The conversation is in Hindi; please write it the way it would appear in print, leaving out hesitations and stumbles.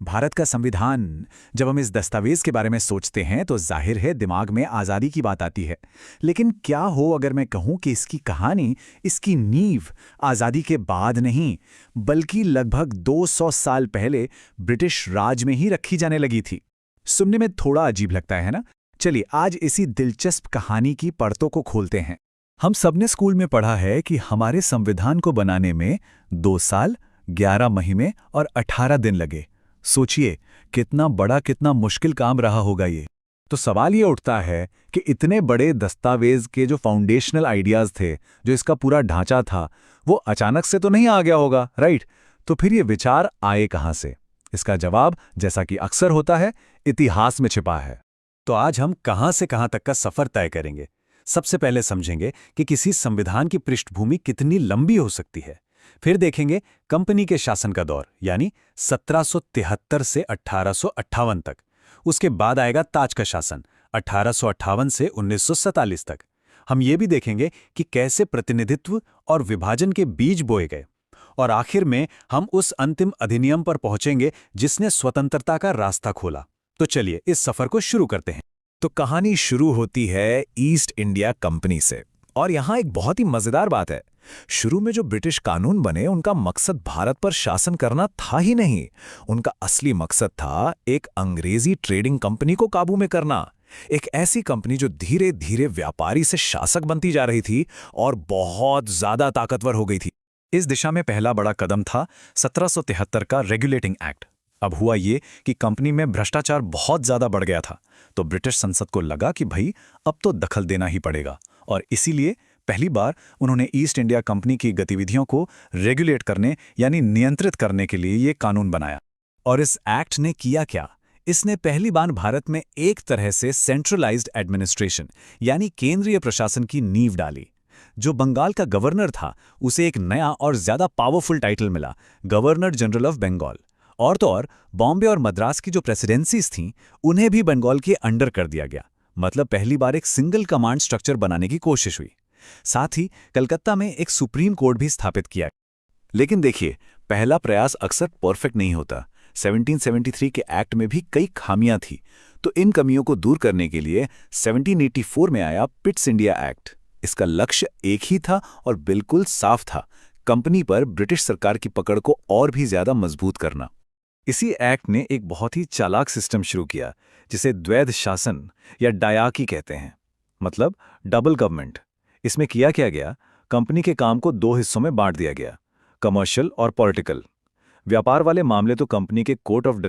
भारत का संविधान। जब हम इस दस्तावेज के बारे में सोचते हैं तो जाहिर है दिमाग में आज़ादी की बात आती है। लेकिन क्या हो अगर मैं कहूं कि इसकी कहानी, इसकी नींव आज़ादी के बाद नहीं, बल्कि लगभग 200 साल पहले ब्रिटिश राज में ही रखी जाने लगी थी। सुनने में थोड़ा अजीब लगता है ना? चलिए आज इसी दिलचस्प कहानी की परतों को खोलते हैं। हम सबने स्कूल में पढ़ा है कि हमारे संविधान को बनाने में 2 साल, 11 महीने और 18 दिन लगे। सोचिए कितना बड़ा, कितना मुश्किल काम रहा होगा ये। तो सवाल ये उठता है कि इतने बड़े दस्तावेज के जो फाउंडेशनल आइडियाज थे, जो इसका पूरा ढांचा था, वो अचानक से तो नहीं आ गया होगा, राइट? तो फिर ये विचार आए कहां से? इसका जवाब, जैसा कि अक्सर होता है, इतिहास में छिपा है। तो आज हम कहां से कहां तक का सफर तय करेंगे। सबसे पहले समझेंगे कि किसी संविधान की पृष्ठभूमि कितनी लंबी हो सकती है। फिर देखेंगे कंपनी के शासन का दौर, यानी 1773 से 1858 तक। उसके बाद आएगा ताज का शासन, 1858 से 1947 तक। हम ये भी देखेंगे कि कैसे प्रतिनिधित्व और विभाजन के बीज बोए गए। और आखिर में हम उस अंतिम अधिनियम पर पहुंचेंगे जिसने स्वतंत्रता का रास्ता खोला। तो चलिए इस सफर को शुरू करते हैं। तो कहानी शुरू होती है ईस्ट इंडिया कंपनी से। और यहां एक बहुत ही मजेदार बात है। शुरू में जो ब्रिटिश कानून बने, उनका मकसद भारत पर शासन करना था ही नहीं। उनका असली मकसद था एक अंग्रेजी ट्रेडिंग कंपनी को काबू में करना। एक ऐसी कंपनी जो धीरे धीरे व्यापारी से शासक बनती जा रही थी और बहुत ज्यादा ताकतवर हो गई थी। इस दिशा में पहला बड़ा कदम था 1773 का रेगुलेटिंग एक्ट। अब हुआ ये कि कंपनी में भ्रष्टाचार बहुत ज्यादा बढ़ गया था, तो ब्रिटिश संसद को लगा कि भाई अब तो दखल देना ही पड़ेगा। और इसीलिए पहली बार उन्होंने ईस्ट इंडिया कंपनी की गतिविधियों को रेगुलेट करने यानी नियंत्रित करने के लिए ये कानून बनाया। और इस एक्ट ने किया क्या? इसने पहली बार भारत में एक तरह से सेंट्रलाइज्ड एडमिनिस्ट्रेशन यानी केंद्रीय प्रशासन की नींव डाली। जो बंगाल का गवर्नर था, उसे एक नया और ज्यादा पावरफुल टाइटल मिला, गवर्नर जनरल ऑफ बंगाल। और तो और बॉम्बे और मद्रास की जो प्रेसिडेंसीज थीं, उन्हें भी बंगाल के अंडर कर दिया गया। मतलब पहली बार एक सिंगल कमांड स्ट्रक्चर बनाने की कोशिश हुई। साथ ही कलकत्ता में एक सुप्रीम कोर्ट भी स्थापित किया। लेकिन देखिए, पहला प्रयास अक्सर परफेक्ट नहीं होता। 1773 के एक्ट में भी कई खामियां थी। तो इन कमियों को दूर करने के लिए 1784 में आया पिट्स इंडिया एक्ट। इसका लक्ष्य एक ही था और बिल्कुल साफ था, कंपनी पर ब्रिटिश सरकार की पकड़ को और भी ज्यादा मजबूत करना। इसी एक्ट ने एक बहुत ही चालाक सिस्टम शुरू किया, जिसे द्वैध शासन या डायाकी कहते हैं, मतलब डबल गवर्नमेंट। इसमें किया क्या गया, कंपनी के काम को 2 हिस्सों में बांट दिया गया, कमर्शियल और पॉलिटिकल। व्यापार वाले मामले तो कंपनी के कोर्ट ऑफ